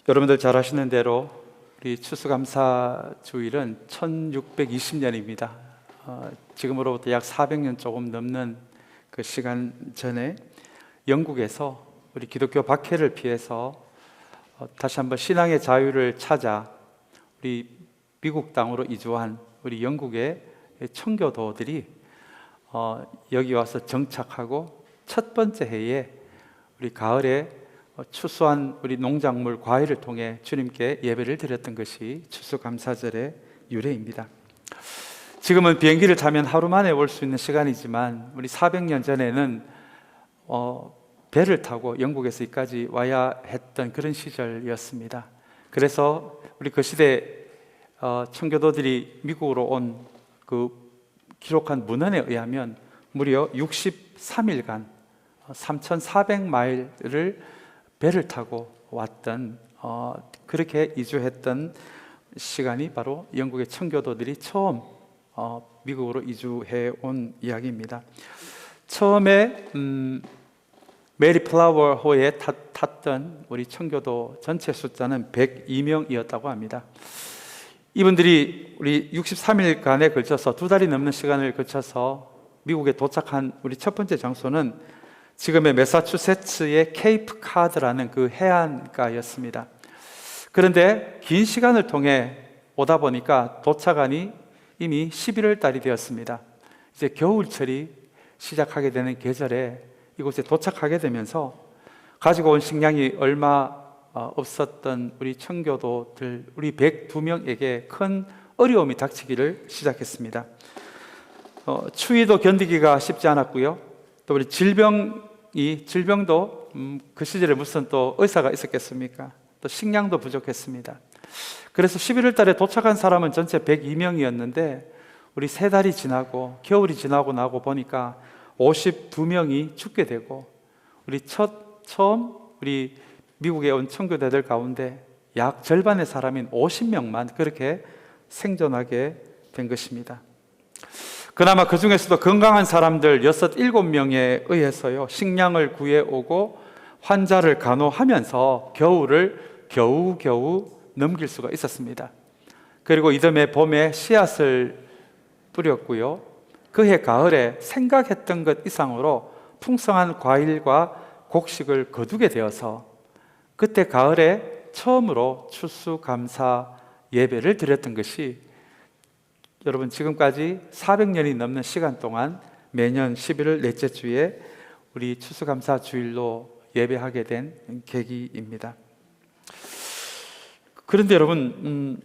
여러분들 잘 아시는 대로 우리 추수감사 주일은 1620년입니다. 지금으로부터 약 400년 조금 넘는 그 시간 전에 영국에서 우리 기독교 박해를 피해서 다시 한번 신앙의 자유를 찾아 우리 미국 땅으로 이주한 우리 영국의 청교도들이 여기 와서 정착하고 첫 번째 해에 우리 가을에 추수한 우리 농작물 과일을 통해 주님께 예배를 드렸던 것이 추수감사절의 유래입니다. 지금은 비행기를 타면 하루 만에 올 수 있는 시간이지만 우리 400년 전에는 배를 타고 영국에서 여기까지 와야 했던 그런 시절이었습니다. 그래서 우리 그 시대 청교도들이 미국으로 온 그 기록한 문헌에 의하면 무려 63일간 3,400마일을 배를 타고 왔던 그렇게 이주했던 시간이 바로 영국의 청교도들이 처음 미국으로 이주해 온 이야기입니다. 처음에 메리 플라워 호에 탔던 우리 청교도 전체 숫자는 102명이었다고 합니다. 이분들이 우리 63일간에 걸쳐서 2달이 넘는 시간을 거쳐서 미국에 도착한 우리 첫 번째 장소는 지금의 매사추세츠의 케이프 카드라는 그 해안가였습니다. 그런데 긴 시간을 통해 오다 보니까 도착한이 이미 11월 달이 되었습니다. 이제 겨울철이 시작하게 되는 계절에 이곳에 도착하게 되면서 가지고 온 식량이 얼마 없었던 우리 청교도들, 우리 102명에게 큰 어려움이 닥치기를 시작했습니다. 추위도 견디기가 쉽지 않았고요. 또 우리 질병도 그 시절에 무슨 또 의사가 있었겠습니까? 또 식량도 부족했습니다. 그래서 11월 달에 도착한 사람은 전체 102명이었는데 우리 3달이 지나고 겨울이 지나고 나고 보니까 52명이 죽게 되고 우리 처음 우리 미국에 온 청교도들 가운데 약 절반의 사람인 50명만 그렇게 생존하게 된 것입니다. 그나마 그 중에서도 건강한 사람들 6, 7명에 의해서요 식량을 구해오고 환자를 간호하면서 겨울을 겨우겨우 넘길 수가 있었습니다. 그리고 이듬해 봄에 씨앗을 뿌렸고요, 그해 가을에 생각했던 것 이상으로 풍성한 과일과 곡식을 거두게 되어서 그때 가을에 처음으로 추수감사 예배를 드렸던 것이 여러분 지금까지 400년이 넘는 시간 동안 매년 11월 넷째 주에 우리 추수감사 주일로 예배하게 된 계기입니다. 그런데 여러분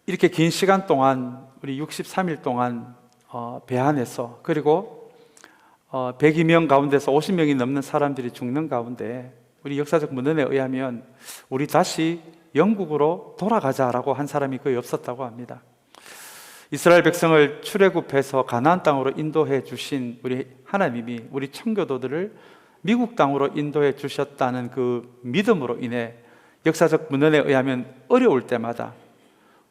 이렇게 긴 시간 동안 우리 63일 동안 배 안에서 그리고 102명 가운데서 50명이 넘는 사람들이 죽는 가운데 우리 역사적 문헌에 의하면 우리 다시 영국으로 돌아가자라고 한 사람이 거의 없었다고 합니다. 이스라엘 백성을 출애굽해서 가나안 땅으로 인도해 주신 우리 하나님이 우리 청교도들을 미국 땅으로 인도해 주셨다는 그 믿음으로 인해 역사적 문헌에 의하면 어려울 때마다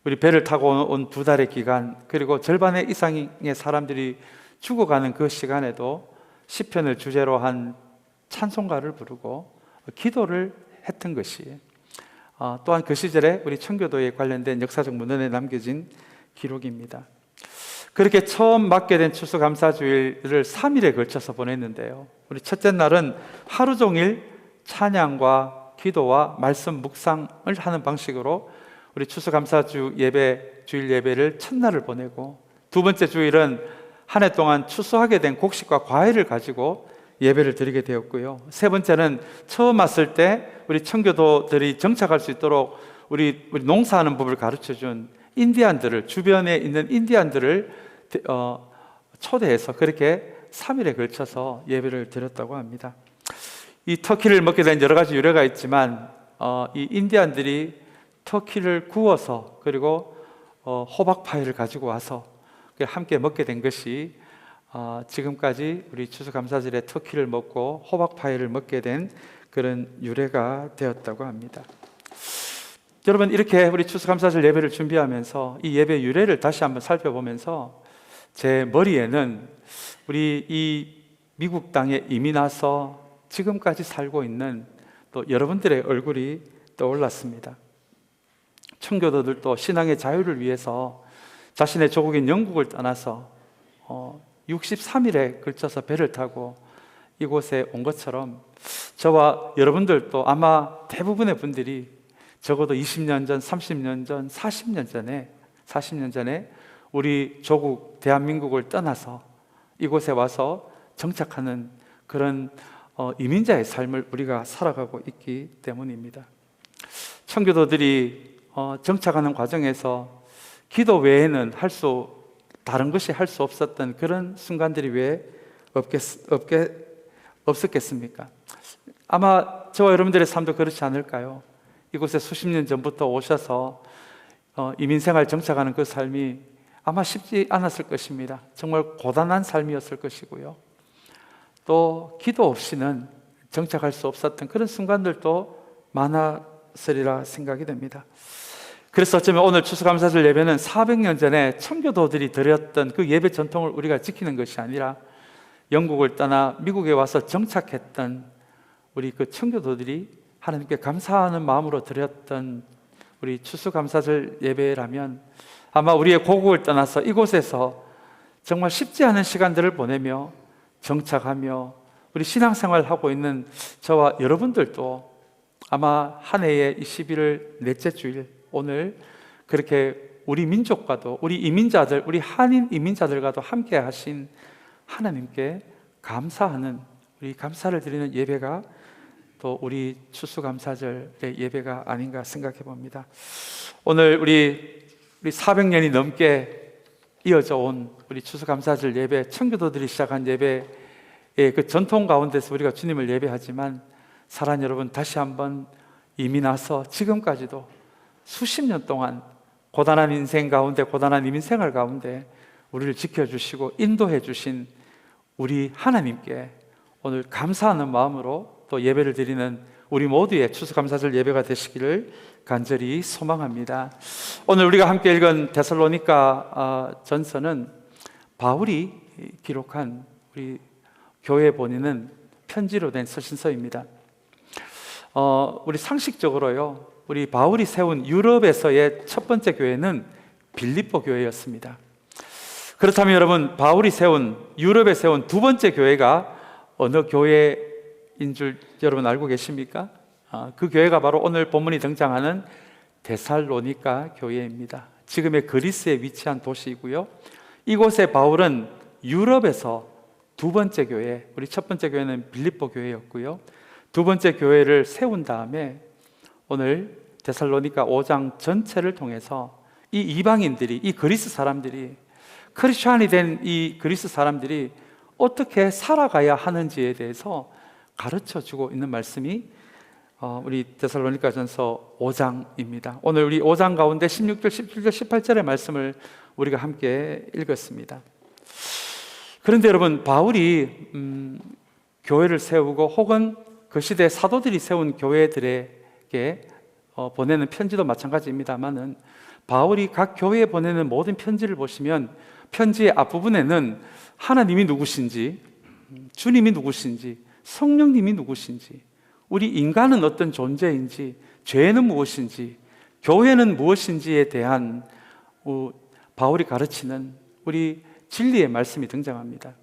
우리 배를 타고 온 2달의 기간 그리고 절반의 이상의 사람들이 죽어가는 그 시간에도 시편을 주제로 한 찬송가를 부르고 기도를 했던 것이 또한 그 시절에 우리 청교도에 관련된 역사적 문헌에 남겨진 기록입니다. 그렇게 처음 맞게 된 추수감사주일을 3일에 걸쳐서 보냈는데요, 우리 첫째 날은 하루 종일 찬양과 기도와 말씀 묵상을 하는 방식으로 우리 추수감사주 예배, 주일 예배를 첫날을 보내고, 두 번째 주일은 한 해 동안 추수하게 된 곡식과 과일을 가지고 예배를 드리게 되었고요, 세 번째는 처음 왔을 때 우리 청교도들이 정착할 수 있도록 우리 농사하는 법을 가르쳐준 인디안들을, 주변에 있는 인디안들을 초대해서 그렇게 3일에 걸쳐서 예배를 드렸다고 합니다. 이 터키를 먹게 된 여러 가지 유래가 있지만 이 인디안들이 터키를 구워서 그리고 호박파이를 가지고 와서 함께 먹게 된 것이 지금까지 우리 추수감사절에 터키를 먹고 호박파이를 먹게 된 그런 유래가 되었다고 합니다. 여러분, 이렇게 우리 추수감사절 예배를 준비하면서 이 예배 유래를 다시 한번 살펴보면서 제 머리에는 우리 이 미국 땅에 이민 와서 지금까지 살고 있는 또 여러분들의 얼굴이 떠올랐습니다. 청교도들도 신앙의 자유를 위해서 자신의 조국인 영국을 떠나서 63일에 걸쳐서 배를 타고 이곳에 온 것처럼 저와 여러분들도 아마 대부분의 분들이 적어도 20년 전, 30년 전, 40년 전에 우리 조국 대한민국을 떠나서 이곳에 와서 정착하는 그런 이민자의 삶을 우리가 살아가고 있기 때문입니다. 청교도들이 정착하는 과정에서 기도 외에는 다른 것이 할 수 없었던 그런 순간들이 왜 없었겠습니까? 아마 저와 여러분들의 삶도 그렇지 않을까요? 이곳에 수십 년 전부터 오셔서 이민생활 정착하는 그 삶이 아마 쉽지 않았을 것입니다. 정말 고단한 삶이었을 것이고요. 또 기도 없이는 정착할 수 없었던 그런 순간들도 많았으리라 생각이 됩니다. 그래서 어쩌면 오늘 추수감사절 예배는 400년 전에 청교도들이 드렸던 그 예배 전통을 우리가 지키는 것이 아니라 영국을 떠나 미국에 와서 정착했던 우리 그 청교도들이 하나님께 감사하는 마음으로 드렸던 우리 추수감사절 예배라면 아마 우리의 고국을 떠나서 이곳에서 정말 쉽지 않은 시간들을 보내며 정착하며 우리 신앙생활을 하고 있는 저와 여러분들도 아마 한 해의 21일 넷째 주일 오늘 그렇게 우리 민족과도 우리 이민자들, 우리 한인 이민자들과도 함께 하신 하나님께 감사하는 우리 감사를 드리는 예배가 또 우리 추수감사절의 예배가 아닌가 생각해 봅니다. 오늘 우리 400년이 넘게 이어져 온 우리 추수감사절 예배, 청교도들이 시작한 예배의 그 전통 가운데서 우리가 주님을 예배하지만 사랑하는 여러분, 다시 한번 이미 나서 지금까지도 수십 년 동안 고단한 인생 가운데, 고단한 이민생활 가운데 우리를 지켜주시고 인도해 주신 우리 하나님께 오늘 감사하는 마음으로 또 예배를 드리는 우리 모두의 추수감사절 예배가 되시기를 간절히 소망합니다. 오늘 우리가 함께 읽은 데살로니가 전서는 바울이 기록한 우리 교회에 보내는 편지로 된 서신서입니다. 우리 상식적으로요, 우리 바울이 세운 유럽에서의 첫 번째 교회는 빌립보 교회였습니다. 그렇다면 여러분, 바울이 유럽에 세운 두 번째 교회가 어느 교회인 줄 여러분 알고 계십니까? 그 교회가 바로 오늘 본문이 등장하는 데살로니가 교회입니다. 지금의 그리스에 위치한 도시이고요. 이곳에 바울은 유럽에서 두 번째 교회, 우리 첫 번째 교회는 빌립보 교회였고요. 두 번째 교회를 세운 다음에 오늘 데살로니가 5장 전체를 통해서 이 이방인들이, 이 그리스 사람들이, 크리스천이 된 이 그리스 사람들이 어떻게 살아가야 하는지에 대해서 가르쳐주고 있는 말씀이 우리 데살로니가전서 5장입니다. 오늘 우리 5장 가운데 16절, 17절, 18절의 말씀을 우리가 함께 읽었습니다. 그런데 여러분, 바울이 교회를 세우고 혹은 그 시대 사도들이 세운 교회들에게 보내는 편지도 마찬가지입니다만은 바울이 각 교회에 보내는 모든 편지를 보시면 편지의 앞부분에는 하나님이 누구신지, 주님이 누구신지, 성령님이 누구신지, 우리 인간은 어떤 존재인지, 죄는 무엇인지, 교회는 무엇인지에 대한 바울이 가르치는 우리 진리의 말씀이 등장합니다.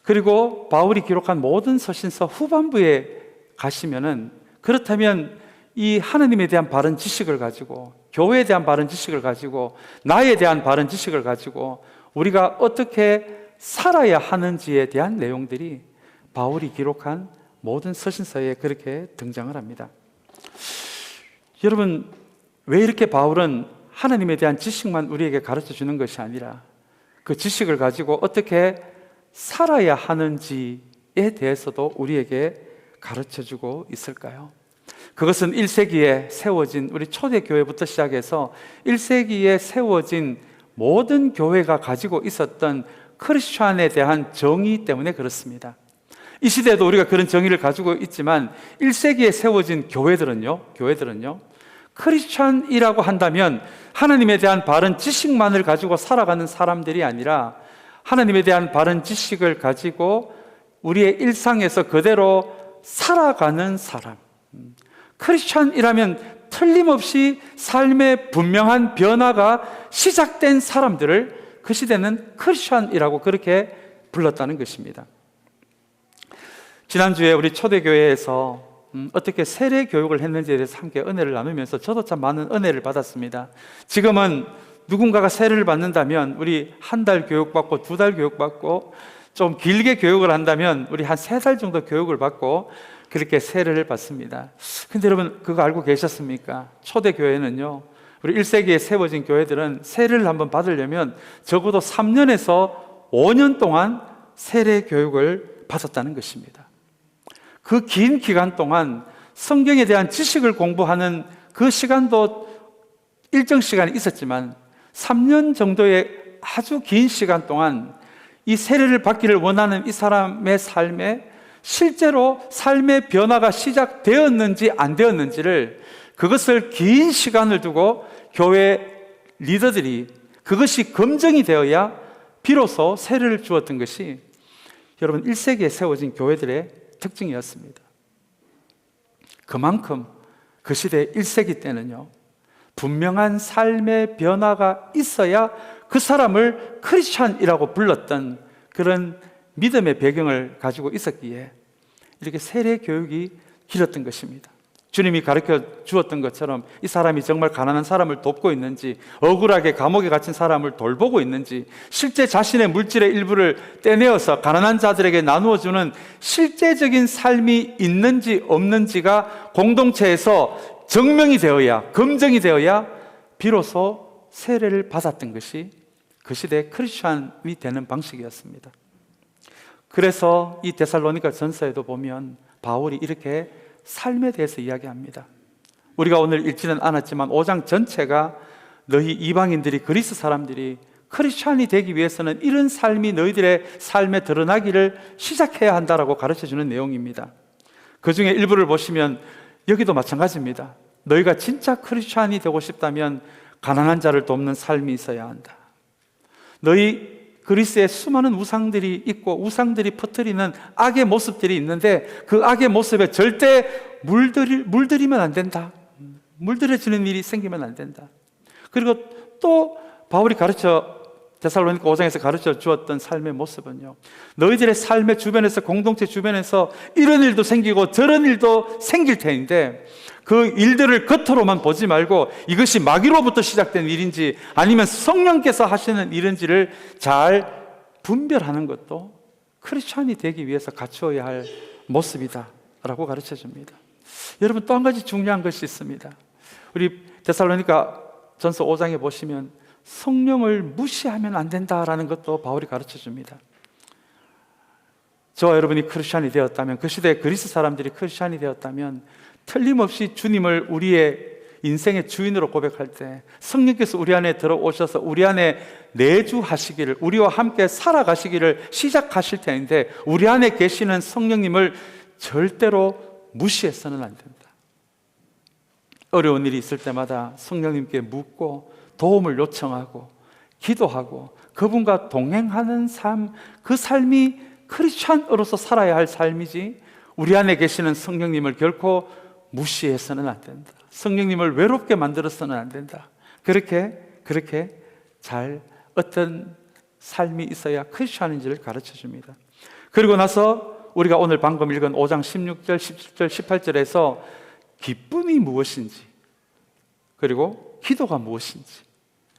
그리고 바울이 기록한 모든 서신서 후반부에 가시면은, 그렇다면 이 하나님에 대한 바른 지식을 가지고, 교회에 대한 바른 지식을 가지고, 나에 대한 바른 지식을 가지고 우리가 어떻게 살아야 하는지에 대한 내용들이 바울이 기록한 모든 서신서에 그렇게 등장을 합니다. 여러분, 왜 이렇게 바울은 하나님에 대한 지식만 우리에게 가르쳐 주는 것이 아니라 그 지식을 가지고 어떻게 살아야 하는지에 대해서도 우리에게 가르쳐 주고 있을까요? 그것은 1세기에 세워진 우리 초대교회부터 시작해서 1세기에 세워진 모든 교회가 가지고 있었던 크리스천에 대한 정의 때문에 그렇습니다. 이 시대에도 우리가 그런 정의를 가지고 있지만 1세기에 세워진 교회들은요, 크리스천이라고 한다면 하나님에 대한 바른 지식만을 가지고 살아가는 사람들이 아니라 하나님에 대한 바른 지식을 가지고 우리의 일상에서 그대로 살아가는 사람, 크리스찬이라면 틀림없이 삶의 분명한 변화가 시작된 사람들을 그 시대는 크리스찬이라고 그렇게 불렀다는 것입니다. 지난주에 우리 초대교회에서 어떻게 세례 교육을 했는지에 대해서 함께 은혜를 나누면서 저도 참 많은 은혜를 받았습니다. 지금은 누군가가 세례를 받는다면 우리 한 달 교육받고 2달 교육받고 좀 길게 교육을 한다면 우리 한 3달 정도 교육을 받고 그렇게 세례를 받습니다. 근데 여러분 그거 알고 계셨습니까? 초대교회는요, 우리 1세기에 세워진 교회들은 세례를 한번 받으려면 적어도 3년에서 5년 동안 세례 교육을 받았다는 것입니다. 그 긴 기간 동안 성경에 대한 지식을 공부하는 그 시간도 일정 시간이 있었지만 3년 정도의 아주 긴 시간 동안 이 세례를 받기를 원하는 이 사람의 삶에 실제로 삶의 변화가 시작되었는지 안 되었는지를 그것을 긴 시간을 두고 교회 리더들이 그것이 검증이 되어야 비로소 세례를 주었던 것이 여러분 1세기에 세워진 교회들의 특징이었습니다. 그만큼 그 시대 1세기 때는요, 분명한 삶의 변화가 있어야 그 사람을 크리스찬이라고 불렀던 그런 믿음의 배경을 가지고 있었기에 이렇게 세례 교육이 길었던 것입니다. 주님이 가르쳐 주었던 것처럼 이 사람이 정말 가난한 사람을 돕고 있는지, 억울하게 감옥에 갇힌 사람을 돌보고 있는지, 실제 자신의 물질의 일부를 떼내어서 가난한 자들에게 나누어주는 실제적인 삶이 있는지 없는지가 공동체에서 증명이 되어야, 검증이 되어야 비로소 세례를 받았던 것이 그 시대의 크리스찬이 되는 방식이었습니다. 그래서 이 데살로니가 전서에도 보면 바울이 이렇게 삶에 대해서 이야기합니다. 우리가 오늘 읽지는 않았지만 5장 전체가 너희 이방인들이, 그리스 사람들이 크리스찬이 되기 위해서는 이런 삶이 너희들의 삶에 드러나기를 시작해야 한다라고 가르쳐주는 내용입니다. 그 중에 일부를 보시면 여기도 마찬가지입니다. 너희가 진짜 크리스찬이 되고 싶다면 가난한 자를 돕는 삶이 있어야 한다. 너희 그리스에 수많은 우상들이 있고 우상들이 퍼뜨리는 악의 모습들이 있는데 그 악의 모습에 절대 물들이면 안 된다. 물들여지는 일이 생기면 안 된다. 그리고 또 바울이 데살로니가 5장에서 가르쳐 주었던 삶의 모습은요, 너희들의 삶의 주변에서, 공동체 주변에서 이런 일도 생기고 저런 일도 생길 텐데 그 일들을 겉으로만 보지 말고 이것이 마귀로부터 시작된 일인지 아니면 성령께서 하시는 일인지를 잘 분별하는 것도 크리스찬이 되기 위해서 갖추어야 할 모습이다 라고 가르쳐 줍니다. 여러분, 또 한 가지 중요한 것이 있습니다. 우리 데살로니가 전서 5장에 보시면 성령을 무시하면 안 된다라는 것도 바울이 가르쳐 줍니다. 저와 여러분이 크리스찬이 되었다면, 그 시대의 그리스 사람들이 크리스찬이 되었다면 틀림없이 주님을 우리의 인생의 주인으로 고백할 때 성령께서 우리 안에 들어오셔서 우리 안에 내주하시기를, 우리와 함께 살아가시기를 시작하실 텐데 우리 안에 계시는 성령님을 절대로 무시해서는 안 된다. 어려운 일이 있을 때마다 성령님께 묻고 도움을 요청하고 기도하고 그분과 동행하는 삶, 그 삶이 크리스찬으로서 살아야 할 삶이지 우리 안에 계시는 성령님을 결코 무시해서는 안 된다. 성령님을 외롭게 만들어서는 안 된다. 그렇게 잘 어떤 삶이 있어야 크리스찬인지를 가르쳐 줍니다. 그리고 나서 우리가 오늘 방금 읽은 5장 16절, 17절, 18절에서 기쁨이 무엇인지, 그리고 기도가 무엇인지,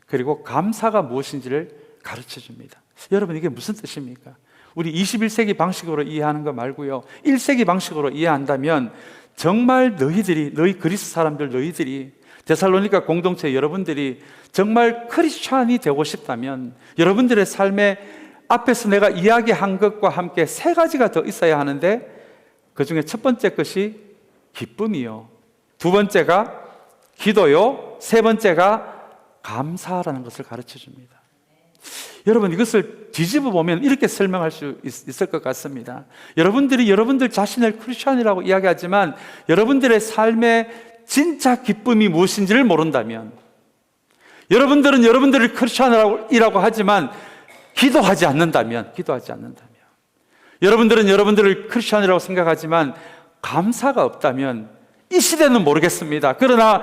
그리고 감사가 무엇인지를 가르쳐 줍니다. 여러분, 이게 무슨 뜻입니까? 우리 21세기 방식으로 이해하는 거 말고요, 1세기 방식으로 이해한다면 정말 너희 그리스 사람들, 너희들이, 데살로니가 공동체 여러분들이 정말 크리스찬이 되고 싶다면 여러분들의 삶에 앞에서 내가 이야기한 것과 함께 3가지가 더 있어야 하는데, 그 중에 첫 번째 것이 기쁨이요, 2번째가 기도요, 3번째가 감사라는 것을 가르쳐 줍니다. 여러분, 이것을 뒤집어 보면 이렇게 설명할 수 있을 것 같습니다. 여러분들이 여러분들 자신을 크리스찬이라고 이야기하지만 여러분들의 삶의 진짜 기쁨이 무엇인지를 모른다면, 여러분들은 여러분들을 크리스찬이라고 하지만 기도하지 않는다면, 여러분들은 여러분들을 크리스찬이라고 생각하지만 감사가 없다면 이 시대는 모르겠습니다. 그러나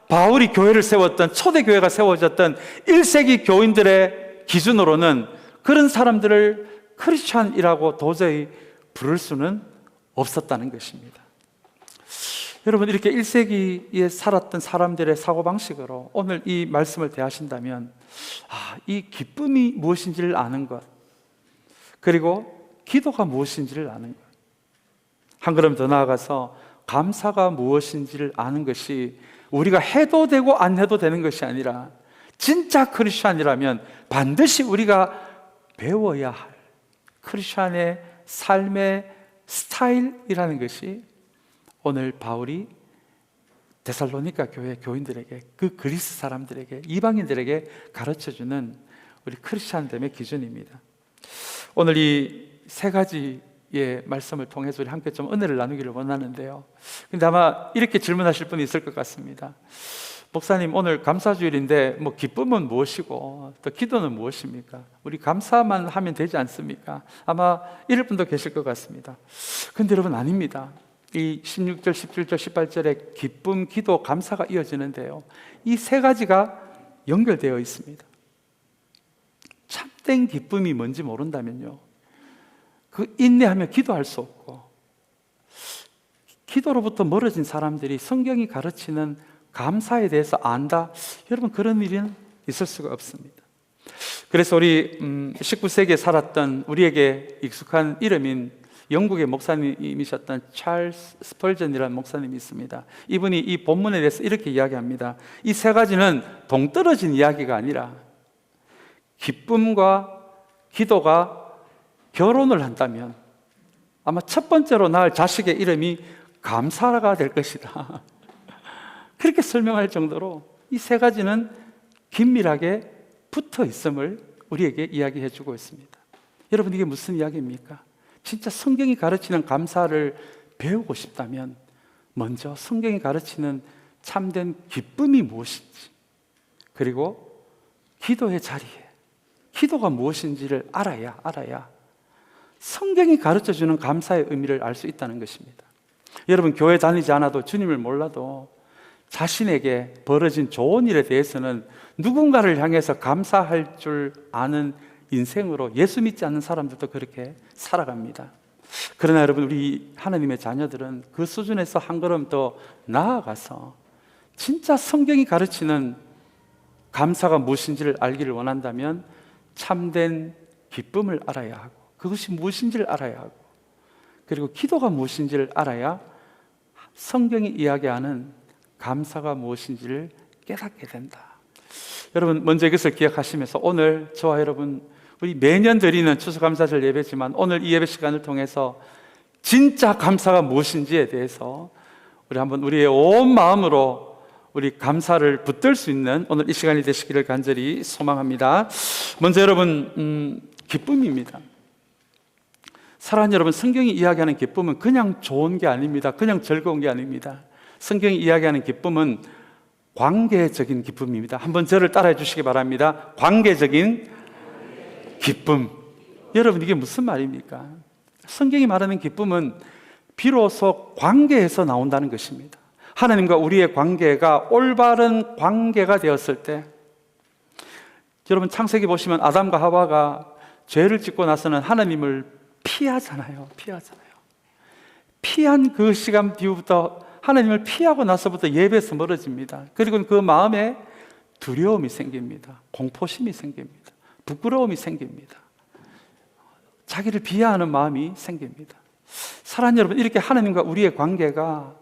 바울이 교회를 세웠던, 초대교회가 세워졌던 1세기 교인들의 기준으로는 그런 사람들을 크리스찬이라고 도저히 부를 수는 없었다는 것입니다. 여러분, 이렇게 1세기에 살았던 사람들의 사고방식으로 오늘 이 말씀을 대하신다면, 이 기쁨이 무엇인지를 아는 것, 그리고 기도가 무엇인지를 아는 것, 한 걸음 더 나아가서 감사가 무엇인지를 아는 것이 우리가 해도 되고 안 해도 되는 것이 아니라, 진짜 크리스찬이라면 반드시 우리가 배워야 할 크리스찬의 삶의 스타일이라는 것이 오늘 바울이 데살로니가 교회 교인들에게, 그 그리스 사람들에게, 이방인들에게 가르쳐주는 우리 크리스찬됨의 기준입니다. 오늘 이 세 가지의 말씀을 통해서 우리 함께 좀 은혜를 나누기를 원하는데요. 근데 아마 이렇게 질문하실 분이 있을 것 같습니다. 목사님, 오늘 감사주일인데 기쁨은 무엇이고 또 기도는 무엇입니까? 우리 감사만 하면 되지 않습니까? 아마 이럴 분도 계실 것 같습니다. 근데 여러분, 아닙니다. 이 16절, 17절, 18절에 기쁨, 기도, 감사가 이어지는데요, 이 세 가지가 연결되어 있습니다. 참된 기쁨이 뭔지 모른다면요, 그 인내하며 기도할 수 없고, 기도로부터 멀어진 사람들이 성경이 가르치는 감사에 대해서 안다, 여러분, 그런 일은 있을 수가 없습니다. 그래서 우리 19세기에 살았던, 우리에게 익숙한 이름인 영국의 목사님이셨던 찰스 스펄전이라는 목사님이 있습니다. 이분이 이 본문에 대해서 이렇게 이야기합니다. 이 세 가지는 동떨어진 이야기가 아니라, 기쁨과 기도가 결혼을 한다면 아마 첫 번째로 낳을 자식의 이름이 감사가 될 것이다. 그렇게 설명할 정도로 이 세 가지는 긴밀하게 붙어 있음을 우리에게 이야기해 주고 있습니다. 여러분, 이게 무슨 이야기입니까? 진짜 성경이 가르치는 감사를 배우고 싶다면 먼저 성경이 가르치는 참된 기쁨이 무엇인지, 그리고 기도의 자리에 기도가 무엇인지를 알아야 성경이 가르쳐주는 감사의 의미를 알 수 있다는 것입니다. 여러분, 교회 다니지 않아도, 주님을 몰라도 자신에게 벌어진 좋은 일에 대해서는 누군가를 향해서 감사할 줄 아는 인생으로, 예수 믿지 않는 사람들도 그렇게 살아갑니다. 그러나 여러분, 우리 하나님의 자녀들은 그 수준에서 한 걸음 더 나아가서 진짜 성경이 가르치는 감사가 무엇인지를 알기를 원한다면 참된 기쁨을 알아야 하고, 그것이 무엇인지를 알아야 하고, 그리고 기도가 무엇인지를 알아야 성경이 이야기하는 감사가 무엇인지를 깨닫게 된다. 여러분, 먼저 이것을 기억하시면서 오늘 저와 여러분, 우리 매년 드리는 추수감사절 예배지만 오늘 이 예배 시간을 통해서 진짜 감사가 무엇인지에 대해서 우리 한번 우리의 온 마음으로 우리 감사를 붙들 수 있는 오늘 이 시간이 되시기를 간절히 소망합니다. 먼저 여러분, 기쁨입니다. 사랑하는 여러분, 성경이 이야기하는 기쁨은 그냥 좋은 게 아닙니다. 그냥 즐거운 게 아닙니다. 성경이 이야기하는 기쁨은 관계적인 기쁨입니다. 한번 저를 따라해 주시기 바랍니다. 관계적인 기쁨. 여러분, 이게 무슨 말입니까? 성경이 말하는 기쁨은 비로소 관계에서 나온다는 것입니다. 하나님과 우리의 관계가 올바른 관계가 되었을 때, 여러분, 창세기 보시면 아담과 하와가 죄를 짓고 나서는 하나님을 피하잖아요. 피한 그 시간 뒤부터, 하나님을 피하고 나서부터 예배에서 멀어집니다. 그리고 그 마음에 두려움이 생깁니다. 공포심이 생깁니다. 부끄러움이 생깁니다. 자기를 비하하는 마음이 생깁니다. 사랑하는 여러분, 이렇게 하나님과 우리의 관계가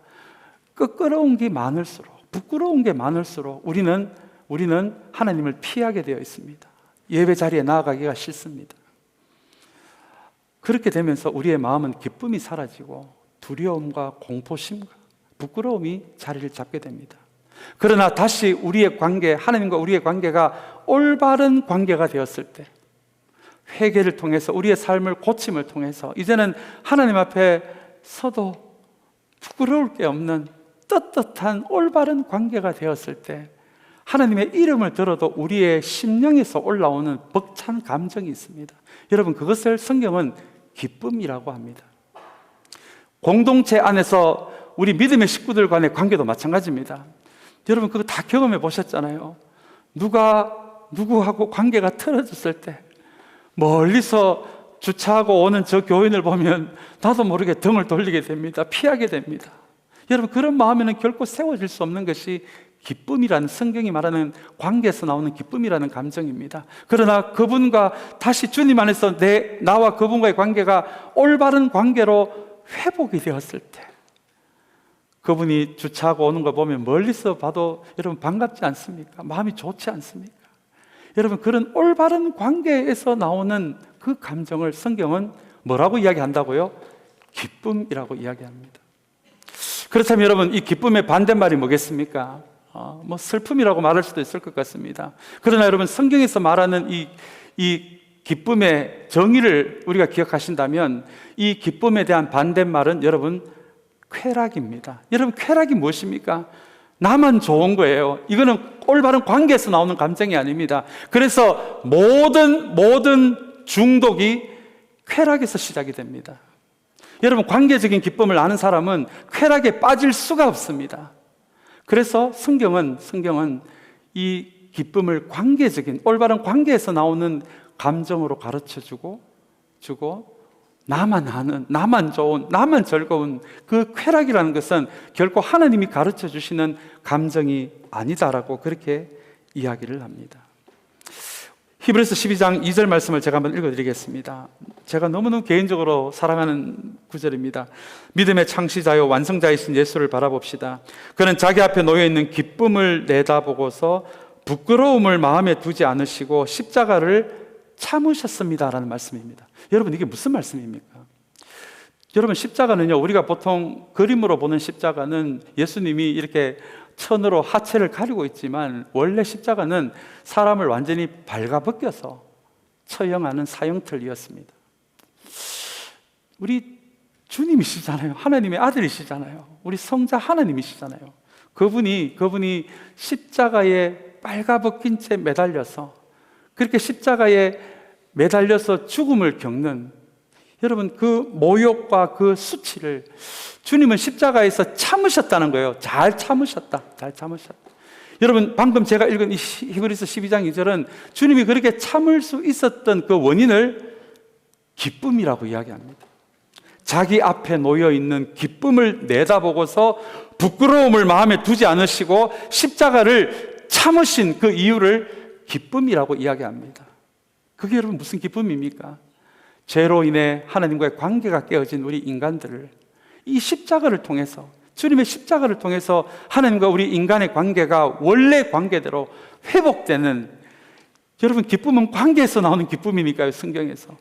끄끄러운 게 많을수록, 부끄러운 게 많을수록 우리는 하나님을 피하게 되어 있습니다. 예배 자리에 나아가기가 싫습니다. 그렇게 되면서 우리의 마음은 기쁨이 사라지고 두려움과 공포심과 부끄러움이 자리를 잡게 됩니다. 그러나 다시 우리의 관계, 하나님과 우리의 관계가 올바른 관계가 되었을 때, 회개를 통해서 우리의 삶을 고침을 통해서 이제는 하나님 앞에 서도 부끄러울 게 없는 떳떳한 올바른 관계가 되었을 때, 하나님의 이름을 들어도 우리의 심령에서 올라오는 벅찬 감정이 있습니다. 여러분, 그것을 성경은 기쁨이라고 합니다. 공동체 안에서 우리 믿음의 식구들 간의 관계도 마찬가지입니다. 여러분 그거 다 경험해 보셨잖아요. 누가 누구하고 관계가 틀어졌을 때 멀리서 주차하고 오는 저 교인을 보면 나도 모르게 등을 돌리게 됩니다. 피하게 됩니다. 여러분 그런 마음에는 결코 세워질 수 없는 것이 기쁨이라는, 성경이 말하는 관계에서 나오는 기쁨이라는 감정입니다. 그러나 그분과 다시 주님 안에서 나와 그분과의 관계가 올바른 관계로 회복이 되었을 때, 그분이 주차하고 오는 거 보면 멀리서 봐도 여러분 반갑지 않습니까? 마음이 좋지 않습니까? 여러분 그런 올바른 관계에서 나오는 그 감정을 성경은 뭐라고 이야기한다고요? 기쁨이라고 이야기합니다. 그렇다면 여러분 이 기쁨의 반대말이 뭐겠습니까? 뭐 슬픔이라고 말할 수도 있을 것 같습니다. 그러나 여러분 성경에서 말하는 이 기쁨의 정의를 우리가 기억하신다면 이 기쁨에 대한 반대말은 여러분 쾌락입니다. 여러분 쾌락이 무엇입니까? 나만 좋은 거예요. 이거는 올바른 관계에서 나오는 감정이 아닙니다. 그래서 모든 중독이 쾌락에서 시작이 됩니다. 여러분 관계적인 기쁨을 아는 사람은 쾌락에 빠질 수가 없습니다. 그래서 성경은 이 기쁨을 관계적인 올바른 관계에서 나오는 감정으로 가르쳐주고 나만 아는, 나만 좋은, 나만 즐거운 그 쾌락이라는 것은 결코 하나님이 가르쳐 주시는 감정이 아니다라고 그렇게 이야기를 합니다. 히브리서 12장 2절 말씀을 제가 한번 읽어드리겠습니다. 제가 너무너무 개인적으로 사랑하는 구절입니다. 믿음의 창시자요 완성자이신 예수를 바라봅시다. 그는 자기 앞에 놓여있는 기쁨을 내다보고서 부끄러움을 마음에 두지 않으시고 십자가를 참으셨습니다라는 말씀입니다. 여러분 이게 무슨 말씀입니까? 여러분 십자가는요, 우리가 보통 그림으로 보는 십자가는 예수님이 이렇게 천으로 하체를 가리고 있지만 원래 십자가는 사람을 완전히 발가벗겨서 처형하는 사형틀이었습니다. 우리 주님이시잖아요. 하나님의 아들이시잖아요. 우리 성자 하나님이시잖아요. 그분이 십자가에 발가벗긴 채 매달려서 그렇게 십자가에 매달려서 죽음을 겪는, 여러분 그 모욕과 그 수치를 주님은 십자가에서 참으셨다는 거예요. 잘 참으셨다. 여러분 방금 제가 읽은 이 히브리서 12장 2절은 주님이 그렇게 참을 수 있었던 그 원인을 기쁨이라고 이야기합니다. 자기 앞에 놓여있는 기쁨을 내다보고서 부끄러움을 마음에 두지 않으시고 십자가를 참으신 그 이유를 기쁨이라고 이야기합니다. 그게 여러분 무슨 기쁨입니까? 죄로 인해 하나님과의 관계가 깨어진 우리 인간들을 이 십자가를 통해서, 주님의 십자가를 통해서 하나님과 우리 인간의 관계가 원래 관계대로 회복되는, 여러분 기쁨은 관계에서 나오는 기쁨이니까요. 성경에서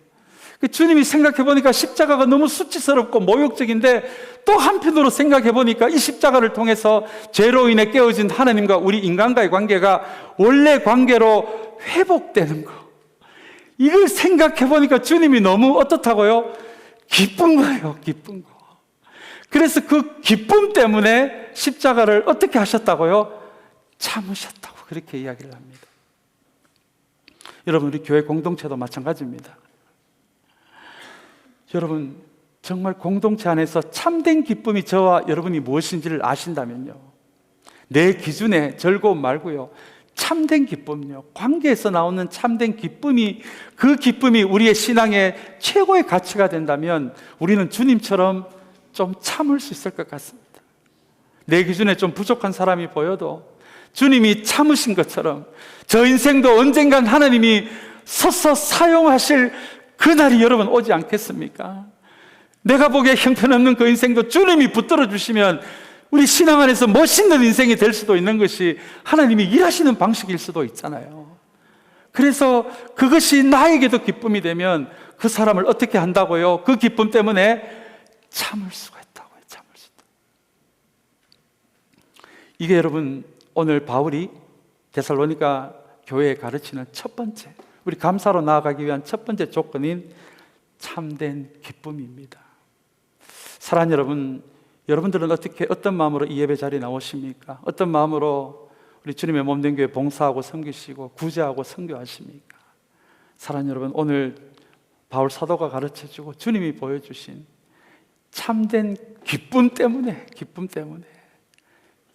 주님이 생각해 보니까 십자가가 너무 수치스럽고 모욕적인데 또 한편으로 생각해 보니까 이 십자가를 통해서 죄로 인해 깨어진 하나님과 우리 인간과의 관계가 원래 관계로 회복되는 거, 이걸 생각해 보니까 주님이 너무 어떻다고요? 기쁜 거예요. 기쁜 거. 그래서 그 기쁨 때문에 십자가를 어떻게 하셨다고요? 참으셨다고 그렇게 이야기를 합니다. 여러분 우리 교회 공동체도 마찬가지입니다. 여러분 정말 공동체 안에서 참된 기쁨이 저와 여러분이 무엇인지를 아신다면요, 내 기준에 즐거움 말고요, 참된 기쁨요, 관계에서 나오는 참된 기쁨이, 그 기쁨이 우리의 신앙의 최고의 가치가 된다면 우리는 주님처럼 좀 참을 수 있을 것 같습니다. 내 기준에 좀 부족한 사람이 보여도 주님이 참으신 것처럼 저 인생도 언젠간 하나님이 서서 사용하실 그날이 여러분 오지 않겠습니까? 내가 보기에 형편없는 그 인생도 주님이 붙들어 주시면 우리 신앙 안에서 멋있는 인생이 될 수도 있는 것이 하나님이 일하시는 방식일 수도 있잖아요. 그래서 그것이 나에게도 기쁨이 되면 그 사람을 어떻게 한다고요? 그 기쁨 때문에 참을 수가 있다고요. 참을 수 있다. 이게 여러분 오늘 바울이 데살로니가 교회에 가르치는 첫 번째, 우리 감사로 나아가기 위한 첫 번째 조건인 참된 기쁨입니다. 사랑하는 여러분, 여러분들은 어떤 마음으로 이 예배 자리에 나오십니까? 어떤 마음으로 우리 주님의 몸된 교회 봉사하고 섬기시고 구제하고 선교하십니까? 사랑하는 여러분, 오늘 바울 사도가 가르쳐주고 주님이 보여주신 참된 기쁨 때문에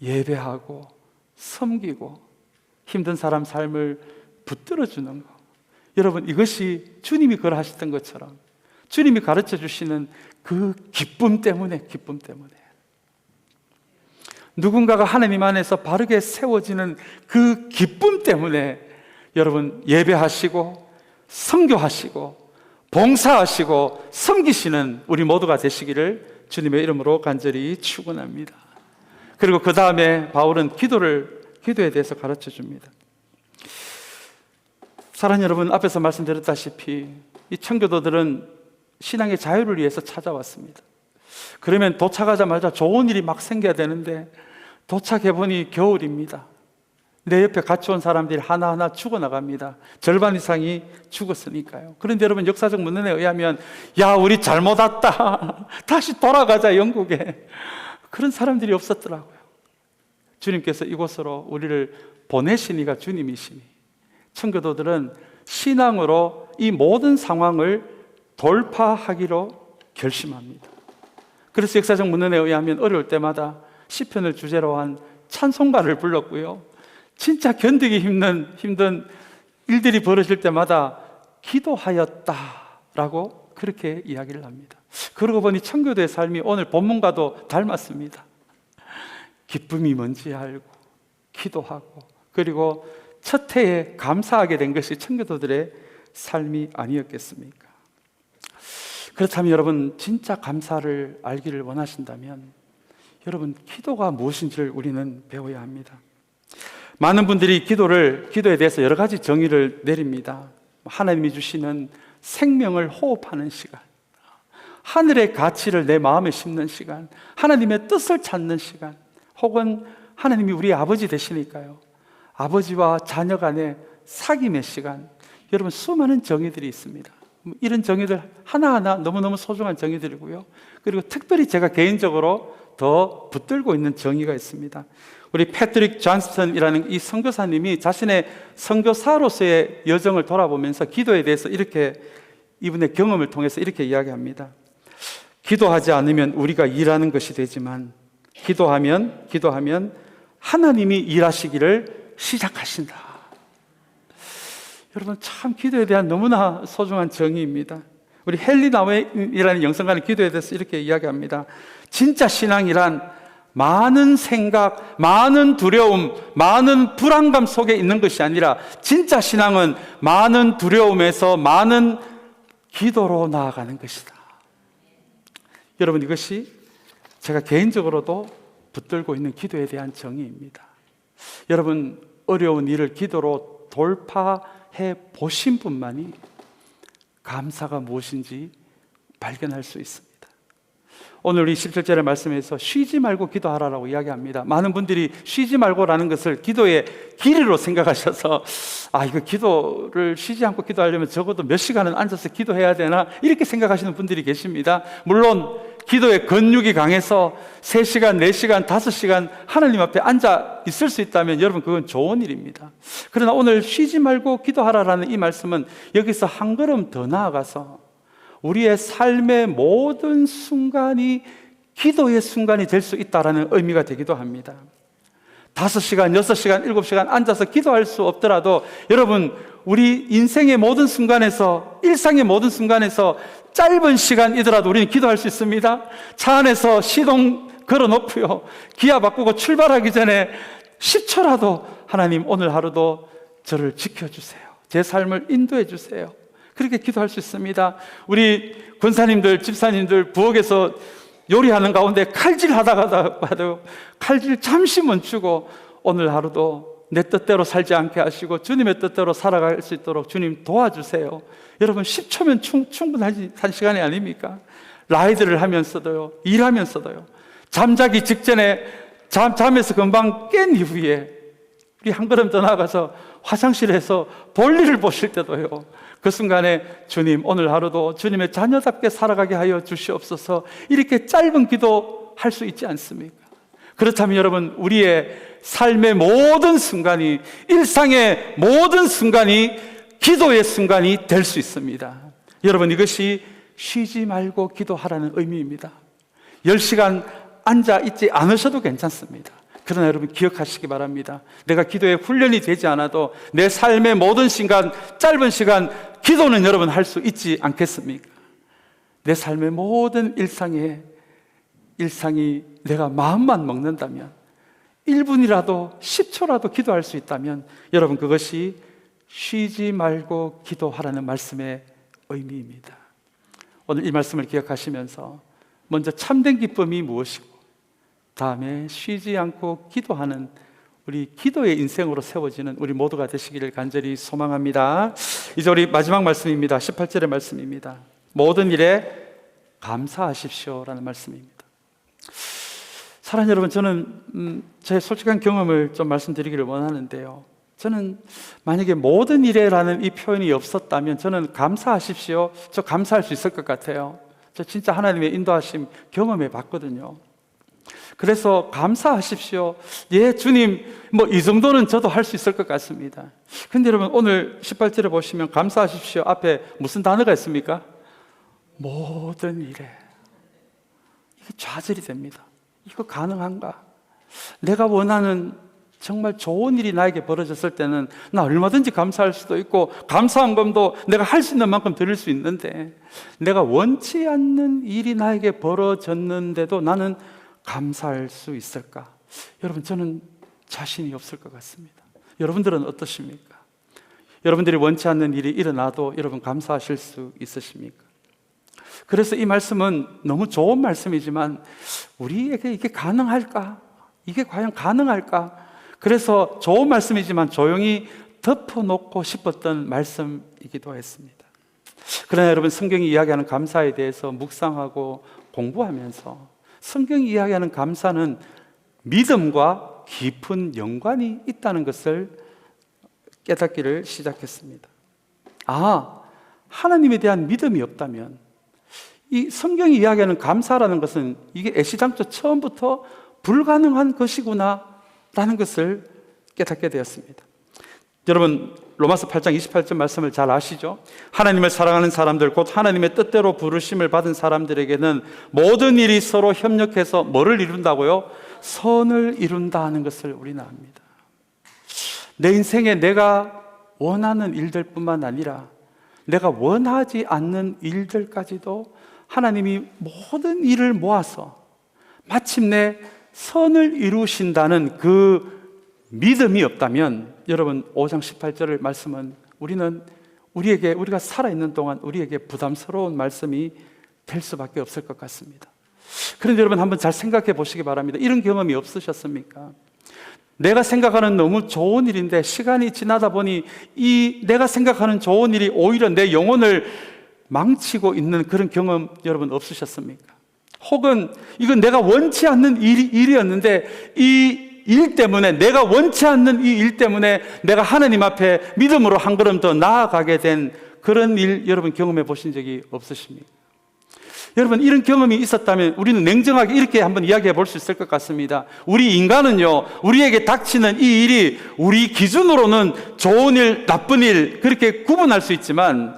예배하고 섬기고 힘든 사람 삶을 붙들어주는 것. 여러분, 이것이 주님이 그러하셨던 것처럼 주님이 가르쳐 주시는 그 기쁨 때문에 누군가가 하나님 안에서 바르게 세워지는 그 기쁨 때문에 여러분 예배하시고 선교하시고 봉사하시고 섬기시는 우리 모두가 되시기를 주님의 이름으로 간절히 축원합니다. 그리고 그 다음에 바울은 기도에 대해서 가르쳐 줍니다. 사랑하는 여러분, 앞에서 말씀드렸다시피 이 청교도들은 신앙의 자유를 위해서 찾아왔습니다. 그러면 도착하자마자 좋은 일이 막 생겨야 되는데 도착해보니 겨울입니다. 내 옆에 같이 온 사람들이 하나하나 죽어나갑니다. 절반 이상이 죽었으니까요. 그런데 여러분, 역사적 문헌에 의하면 야, 우리 잘못 왔다, 다시 돌아가자 영국에, 그런 사람들이 없었더라고요. 주님께서 이곳으로 우리를 보내시니가 주님이시니 청교도들은 신앙으로 이 모든 상황을 돌파하기로 결심합니다. 그래서 역사적 문헌에 의하면 어려울 때마다 시편을 주제로 한 찬송가를 불렀고요, 진짜 견디기 힘든 일들이 벌어질 때마다 기도하였다라고 그렇게 이야기를 합니다. 그러고 보니 청교도의 삶이 오늘 본문과도 닮았습니다. 기쁨이 뭔지 알고 기도하고, 그리고 첫 해에 감사하게 된 것이 청교도들의 삶이 아니었겠습니까? 그렇다면 여러분, 진짜 감사를 알기를 원하신다면 여러분, 기도가 무엇인지를 우리는 배워야 합니다. 많은 분들이 기도에 대해서 여러 가지 정의를 내립니다. 하나님이 주시는 생명을 호흡하는 시간, 하늘의 가치를 내 마음에 심는 시간, 하나님의 뜻을 찾는 시간, 혹은 하나님이 우리 아버지 되시니까요, 아버지와 자녀 간의 사귐의 시간. 여러분, 수많은 정의들이 있습니다. 이런 정의들 하나하나 너무너무 소중한 정의들이고요, 그리고 특별히 제가 개인적으로 더 붙들고 있는 정의가 있습니다. 우리 패트릭 존스턴이라는 이 선교사님이 자신의 선교사로서의 여정을 돌아보면서 기도에 대해서 이렇게, 이분의 경험을 통해서 이렇게 이야기합니다. 기도하지 않으면 우리가 일하는 것이 되지만 기도하면 하나님이 일하시기를 시작하신다. 여러분, 참 기도에 대한 너무나 소중한 정의입니다. 우리 헨리 나우엔이라는 영성가는 기도에 대해서 이렇게 이야기합니다. 진짜 신앙이란 많은 생각, 많은 두려움, 많은 불안감 속에 있는 것이 아니라 진짜 신앙은 많은 두려움에서 많은 기도로 나아가는 것이다. 여러분, 이것이 제가 개인적으로도 붙들고 있는 기도에 대한 정의입니다. 여러분, 어려운 일을 기도로 돌파해 보신 분만이 감사가 무엇인지 발견할 수 있습니다. 오늘 이 17절의 말씀에서 쉬지 말고 기도하라라고 이야기합니다. 많은 분들이 쉬지 말고라는 것을 기도의 길이로 생각하셔서 이거 기도를 쉬지 않고 기도하려면 적어도 몇 시간은 앉아서 기도해야 되나, 이렇게 생각하시는 분들이 계십니다. 물론 기도의 근육이 강해서 3시간, 4시간, 5시간 하나님 앞에 앉아 있을 수 있다면 여러분, 그건 좋은 일입니다. 그러나 오늘 쉬지 말고 기도하라라는 이 말씀은 여기서 한 걸음 더 나아가서 우리의 삶의 모든 순간이 기도의 순간이 될 수 있다는 의미가 되기도 합니다. 5시간, 6시간, 7시간 앉아서 기도할 수 없더라도 여러분, 우리 인생의 모든 순간에서, 일상의 모든 순간에서 짧은 시간이더라도 우리는 기도할 수 있습니다. 차 안에서 시동 걸어놓고요, 기아 바꾸고 출발하기 전에 10초라도 하나님, 오늘 하루도 저를 지켜주세요, 제 삶을 인도해 주세요, 그렇게 기도할 수 있습니다. 우리 권사님들, 집사님들 부엌에서 요리하는 가운데 칼질 하다가도 칼질 잠시 멈추고 오늘 하루도 내 뜻대로 살지 않게 하시고 주님의 뜻대로 살아갈 수 있도록 주님 도와주세요. 여러분, 10초면 충분한 시간이 아닙니까? 라이드를 하면서도요, 일하면서도요, 잠자기 직전에 잠에서 금방 깬 이후에 우리 한 걸음 더 나가서 화장실에서 볼일을 보실 때도요, 그 순간에 주님, 오늘 하루도 주님의 자녀답게 살아가게 하여 주시옵소서, 이렇게 짧은 기도 할 수 있지 않습니까? 그렇다면 여러분, 우리의 삶의 모든 순간이, 일상의 모든 순간이 기도의 순간이 될 수 있습니다. 여러분, 이것이 쉬지 말고 기도하라는 의미입니다. 10시간 앉아 있지 않으셔도 괜찮습니다. 그러나 여러분 기억하시기 바랍니다. 내가 기도에 훈련이 되지 않아도 내 삶의 모든 시간, 짧은 시간 기도는 여러분 할 수 있지 않겠습니까? 내 삶의 모든 일상이 내가 마음만 먹는다면 1분이라도 10초라도 기도할 수 있다면 여러분 그것이 쉬지 말고 기도하라는 말씀의 의미입니다. 오늘 이 말씀을 기억하시면서 먼저 참된 기쁨이 무엇이고 다음에 쉬지 않고 기도하는 우리 기도의 인생으로 세워지는 우리 모두가 되시기를 간절히 소망합니다. 이제 우리 마지막 말씀입니다. 18절의 말씀입니다. 모든 일에 감사하십시오라는 말씀입니다. 사랑하는 여러분, 저는 제 솔직한 경험을 좀 말씀드리기를 원하는데요. 저는 만약에 모든 일에라는 이 표현이 없었다면 저는 감사하십시오, 저 감사할 수 있을 것 같아요. 저 진짜 하나님의 인도하심 경험해 봤거든요. 그래서 감사하십시오, 예 주님, 뭐 이 정도는 저도 할 수 있을 것 같습니다. 근데 여러분 오늘 18절에 보시면 감사하십시오 앞에 무슨 단어가 있습니까? 모든 일에. 이게 좌절이 됩니다. 이거 가능한가? 내가 원하는 정말 좋은 일이 나에게 벌어졌을 때는 나 얼마든지 감사할 수도 있고 감사한 것도 내가 할 수 있는 만큼 드릴 수 있는데 내가 원치 않는 일이 나에게 벌어졌는데도 나는 감사할 수 있을까? 여러분 저는 자신이 없을 것 같습니다. 여러분들은 어떠십니까? 여러분들이 원치 않는 일이 일어나도 여러분 감사하실 수 있으십니까? 그래서 이 말씀은 너무 좋은 말씀이지만 우리에게 이게 가능할까? 이게 과연 가능할까? 그래서 좋은 말씀이지만 조용히 덮어놓고 싶었던 말씀이기도 했습니다. 그러나 여러분 성경이 이야기하는 감사에 대해서 묵상하고 공부하면서 성경이 이야기하는 감사는 믿음과 깊은 연관이 있다는 것을 깨닫기를 시작했습니다. 하나님에 대한 믿음이 없다면 이 성경이 이야기하는 감사라는 것은 이게 애시당초 처음부터 불가능한 것이구나 라는 것을 깨닫게 되었습니다. 여러분 로마서 8장 28절 말씀을 잘 아시죠? 하나님을 사랑하는 사람들 곧 하나님의 뜻대로 부르심을 받은 사람들에게는 모든 일이 서로 협력해서 뭐를 이룬다고요? 선을 이룬다는 것을 우리는 압니다. 내 인생에 내가 원하는 일들 뿐만 아니라 내가 원하지 않는 일들까지도 하나님이 모든 일을 모아서 마침내 선을 이루신다는 그 믿음이 없다면 여러분 5장 18절의 말씀은 우리가 살아있는 동안 우리에게 부담스러운 말씀이 될 수밖에 없을 것 같습니다. 그런데 여러분 한번 잘 생각해 보시기 바랍니다. 이런 경험이 없으셨습니까? 내가 생각하는 너무 좋은 일인데 시간이 지나다 보니 이 내가 생각하는 좋은 일이 오히려 내 영혼을 망치고 있는 그런 경험 여러분 없으셨습니까? 혹은 이건 내가 원치 않는 일이었는데 이 일 때문에 내가 원치 않는 이 일 때문에 내가 하나님 앞에 믿음으로 한 걸음 더 나아가게 된 그런 일 여러분 경험해 보신 적이 없으십니까? 여러분 이런 경험이 있었다면 우리는 냉정하게 이렇게 한번 이야기해 볼 수 있을 것 같습니다. 우리 인간은요, 우리에게 닥치는 이 일이 우리 기준으로는 좋은 일, 나쁜 일 그렇게 구분할 수 있지만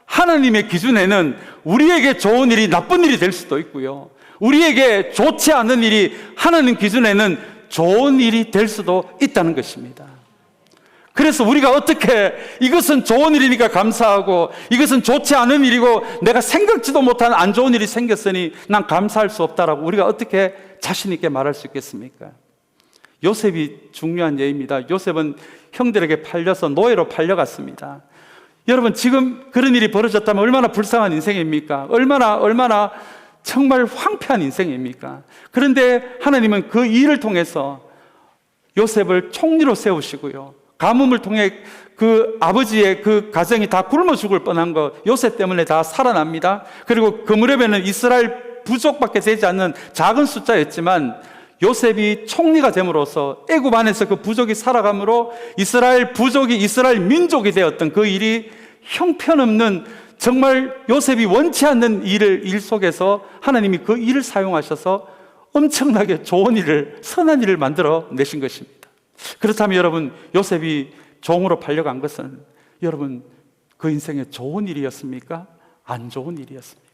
하나님의 기준에는 우리에게 좋은 일이 나쁜 일이 될 수도 있고요, 우리에게 좋지 않은 일이 하나님 기준에는 좋은 일이 될 수도 있다는 것입니다. 그래서 우리가 어떻게 이것은 좋은 일이니까 감사하고 이것은 좋지 않은 일이고 내가 생각지도 못한 안 좋은 일이 생겼으니 난 감사할 수 없다라고 우리가 어떻게 자신 있게 말할 수 있겠습니까? 요셉이 중요한 예입니다. 요셉은 형들에게 팔려서 노예로 팔려갔습니다. 여러분 지금 그런 일이 벌어졌다면 얼마나 불쌍한 인생입니까? 얼마나 정말 황폐한 인생입니까? 그런데 하나님은 그 일을 통해서 요셉을 총리로 세우시고요, 가뭄을 통해 그 아버지의 그 가정이 다 굶어 죽을 뻔한 거 요셉 때문에 다 살아납니다. 그리고 그 무렵에는 이스라엘 부족밖에 되지 않는 작은 숫자였지만 요셉이 총리가 됨으로써 애굽 안에서 그 부족이 살아감으로 이스라엘 부족이 이스라엘 민족이 되었던 그 일이 형편없는 정말 요셉이 원치 않는 일 속에서 하나님이 그 일을 사용하셔서 엄청나게 좋은 일을, 선한 일을 만들어 내신 것입니다. 그렇다면 여러분 요셉이 종으로 팔려간 것은 여러분 그 인생에 좋은 일이었습니까? 안 좋은 일이었습니까?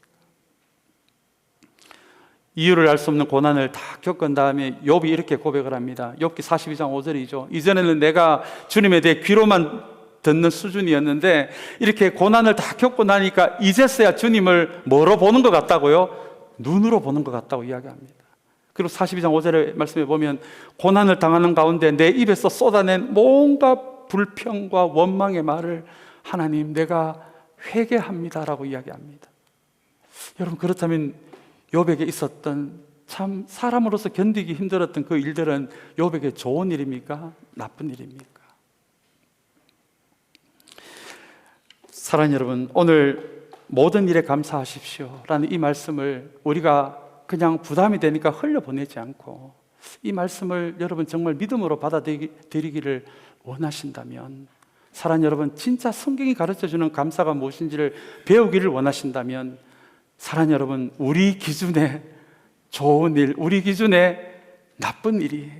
이유를 알 수 없는 고난을 다 겪은 다음에 욥이 이렇게 고백을 합니다. 욥기 42장 5절이죠. 이전에는 내가 주님에 대해 귀로만 듣는 수준이었는데 이렇게 고난을 다 겪고 나니까 이제서야 주님을 뭐로 보는 것 같다고요? 눈으로 보는 것 같다고 이야기합니다. 그리고 42장 5절의 말씀에 보면 고난을 당하는 가운데 내 입에서 쏟아낸 뭔가 불평과 원망의 말을 하나님 내가 회개합니다라고 이야기합니다. 여러분, 그렇다면 욥에게 있었던 참 사람으로서 견디기 힘들었던 그 일들은 욥에게 좋은 일입니까? 나쁜 일입니까? 사랑하는 여러분, 오늘 모든 일에 감사하십시오 라는 이 말씀을 우리가 그냥 부담이 되니까 흘려보내지 않고 이 말씀을 여러분 정말 믿음으로 받아들이기를 원하신다면, 사랑하는 여러분, 진짜 성경이 가르쳐주는 감사가 무엇인지를 배우기를 원하신다면, 사랑하는 여러분, 우리 기준에 좋은 일, 우리 기준에 나쁜 일이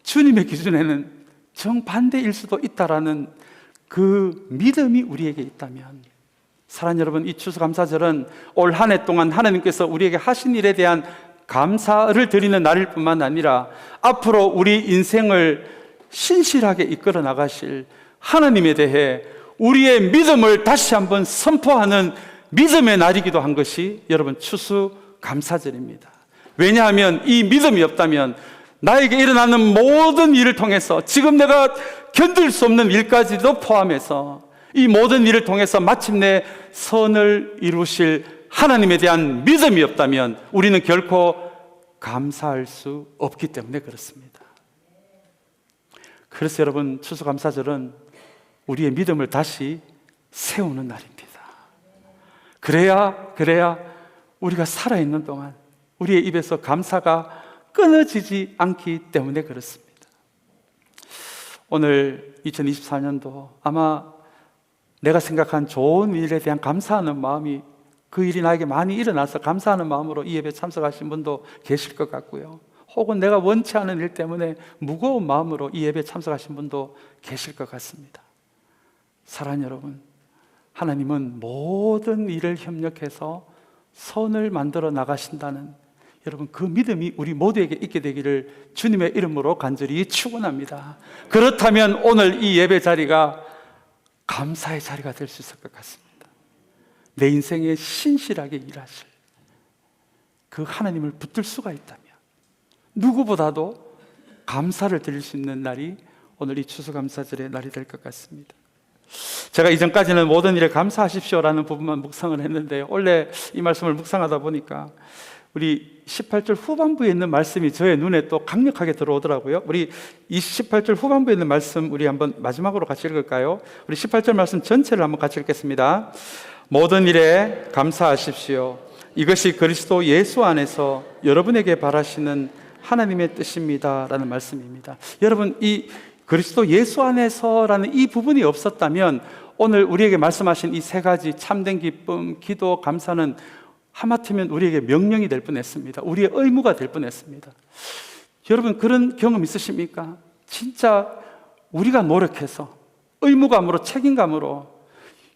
주님의 기준에는 정반대일 수도 있다라는 그 믿음이 우리에게 있다면, 사랑하는 여러분, 이 추수감사절은 올 한 해 동안 하나님께서 우리에게 하신 일에 대한 감사를 드리는 날일 뿐만 아니라 앞으로 우리 인생을 신실하게 이끌어 나가실 하나님에 대해 우리의 믿음을 다시 한번 선포하는 믿음의 날이기도 한 것이 여러분 추수감사절입니다. 왜냐하면 이 믿음이 없다면 나에게 일어나는 모든 일을 통해서 지금 내가 견딜 수 없는 일까지도 포함해서 이 모든 일을 통해서 마침내 선을 이루실 하나님에 대한 믿음이 없다면 우리는 결코 감사할 수 없기 때문에 그렇습니다. 그래서 여러분, 추수감사절은 우리의 믿음을 다시 세우는 날입니다. 그래야 우리가 살아있는 동안 우리의 입에서 감사가 끊어지지 않기 때문에 그렇습니다. 오늘 2024년도 아마 내가 생각한 좋은 일에 대한 감사하는 마음이, 그 일이 나에게 많이 일어나서 감사하는 마음으로 이 예배에 참석하신 분도 계실 것 같고요, 혹은 내가 원치 않은 일 때문에 무거운 마음으로 이 예배에 참석하신 분도 계실 것 같습니다. 사랑하는 여러분, 하나님은 모든 일을 협력해서 선을 만들어 나가신다는 여러분 그 믿음이 우리 모두에게 있게 되기를 주님의 이름으로 간절히 축원합니다. 그렇다면 오늘 이 예배 자리가 감사의 자리가 될 수 있을 것 같습니다. 내 인생에 신실하게 일하실 그 하나님을 붙들 수가 있다면 누구보다도 감사를 드릴 수 있는 날이 오늘 이 추수감사절의 날이 될 것 같습니다. 제가 이전까지는 모든 일에 감사하십시오라는 부분만 묵상을 했는데 원래 이 말씀을 묵상하다 보니까 우리 18절 후반부에 있는 말씀이 저의 눈에 또 강력하게 들어오더라고요. 우리 이 18절 후반부에 있는 말씀 우리 한번 마지막으로 같이 읽을까요? 우리 18절 말씀 전체를 한번 같이 읽겠습니다. 모든 일에 감사하십시오. 이것이 그리스도 예수 안에서 여러분에게 바라시는 하나님의 뜻입니다 라는 말씀입니다. 여러분, 이 그리스도 예수 안에서라는 이 부분이 없었다면 오늘 우리에게 말씀하신 이 세 가지 참된 기쁨, 기도, 감사는 하마터면 우리에게 명령이 될 뻔했습니다. 우리의 의무가 될 뻔했습니다. 여러분, 그런 경험 있으십니까? 진짜 우리가 노력해서 의무감으로, 책임감으로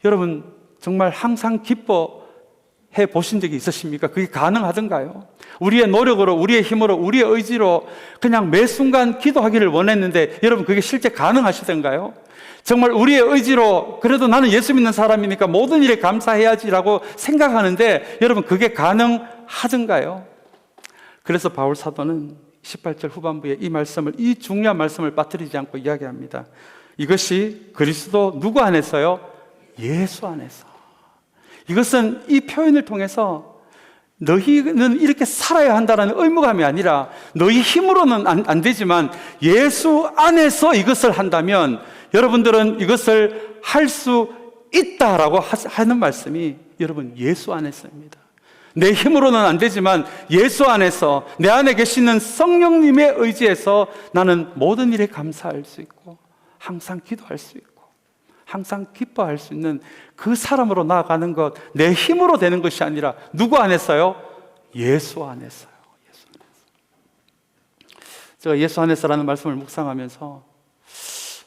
여러분 정말 항상 기뻐해 보신 적이 있으십니까? 그게 가능하던가요? 우리의 노력으로, 우리의 힘으로, 우리의 의지로 그냥 매 순간 기도하기를 원했는데 여러분 그게 실제 가능하시던가요? 정말 우리의 의지로 그래도 나는 예수 믿는 사람이니까 모든 일에 감사해야지라고 생각하는데 여러분 그게 가능하던가요? 그래서 바울 사도는 18절 후반부에 이 말씀을, 이 중요한 말씀을 빠뜨리지 않고 이야기합니다. 이것이 그리스도 누구 안에서요? 예수 안에서. 이것은 이 표현을 통해서 너희는 이렇게 살아야 한다는 의무감이 아니라 너희 힘으로는 안 되지만 예수 안에서 이것을 한다면 여러분들은 이것을 할 수 있다라고 하는 말씀이 여러분 예수 안에서입니다. 내 힘으로는 안 되지만 예수 안에서 내 안에 계시는 성령님의 의지에서 나는 모든 일에 감사할 수 있고 항상 기도할 수 있고 항상 기뻐할 수 있는 그 사람으로 나아가는 것, 내 힘으로 되는 것이 아니라 누구 안에서요? 예수 안에서요. 예수 안에서. 제가 예수 안에서라는 말씀을 묵상하면서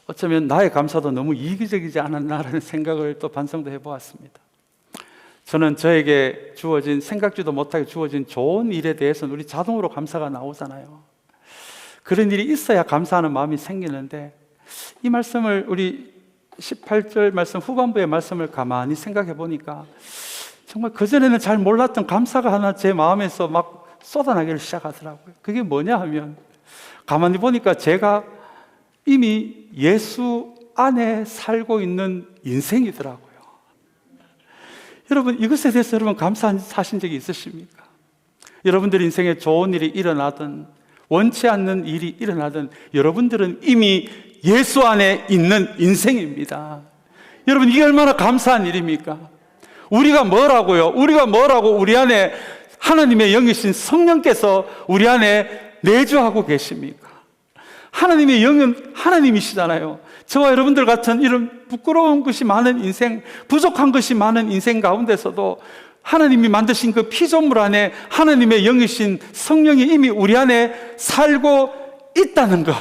어쩌면 나의 감사도 너무 이기적이지 않았나라는 생각을 또 반성도 해보았습니다. 저는 저에게 주어진, 생각지도 못하게 주어진 좋은 일에 대해서는 우리 자동으로 감사가 나오잖아요. 그런 일이 있어야 감사하는 마음이 생기는데, 이 말씀을 우리 18절 말씀 후반부의 말씀을 가만히 생각해 보니까 정말 그전에는 잘 몰랐던 감사가 하나 제 마음에서 막 쏟아나기를 시작하더라고요. 그게 뭐냐 하면, 가만히 보니까 제가 이미 예수 안에 살고 있는 인생이더라고요. 여러분, 이것에 대해서 여러분 감사하신 적이 있으십니까? 여러분들 인생에 좋은 일이 일어나든 원치 않는 일이 일어나든 여러분들은 이미 예수 안에 있는 인생입니다. 여러분, 이게 얼마나 감사한 일입니까? 우리가 뭐라고요? 우리 안에 하나님의 영이신 성령께서 우리 안에 내주하고 계십니까? 하나님의 영은 하나님이시잖아요. 저와 여러분들 같은 이런 부끄러운 것이 많은 인생, 부족한 것이 많은 인생 가운데서도 하나님이 만드신 그 피조물 안에 하나님의 영이신 성령이 이미 우리 안에 살고 있다는 것,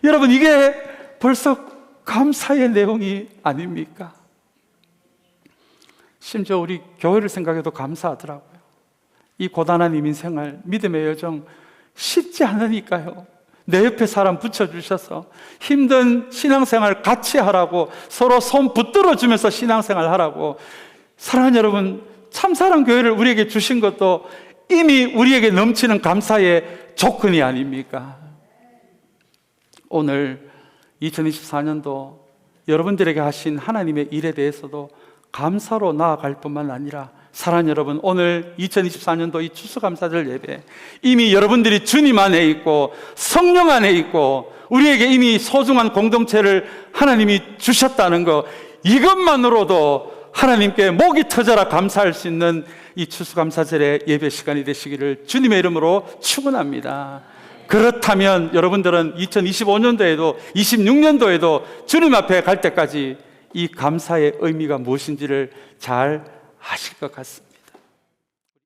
여러분, 이게 벌써 감사의 내용이 아닙니까? 심지어 우리 교회를 생각해도 감사하더라고요. 이 고단한 이민생활, 믿음의 여정 쉽지 않으니까요. 내 옆에 사람 붙여주셔서 힘든 신앙생활 같이 하라고, 서로 손 붙들어 주면서 신앙생활 하라고, 사랑하는 여러분, 참사랑 교회를 우리에게 주신 것도 이미 우리에게 넘치는 감사의 조건이 아닙니까? 오늘 2024년도 여러분들에게 하신 하나님의 일에 대해서도 감사로 나아갈 뿐만 아니라, 사랑하는 여러분, 오늘 2024년도 이 추수감사절 예배, 이미 여러분들이 주님 안에 있고 성령 안에 있고 우리에게 이미 소중한 공동체를 하나님이 주셨다는 것, 이것만으로도 하나님께 목이 터져라 감사할 수 있는 이 추수감사절의 예배 시간이 되시기를 주님의 이름으로 축원합니다. 그렇다면 여러분들은 2025년도에도 26년도에도 주님 앞에 갈 때까지 이 감사의 의미가 무엇인지를 잘 아실 것 같습니다.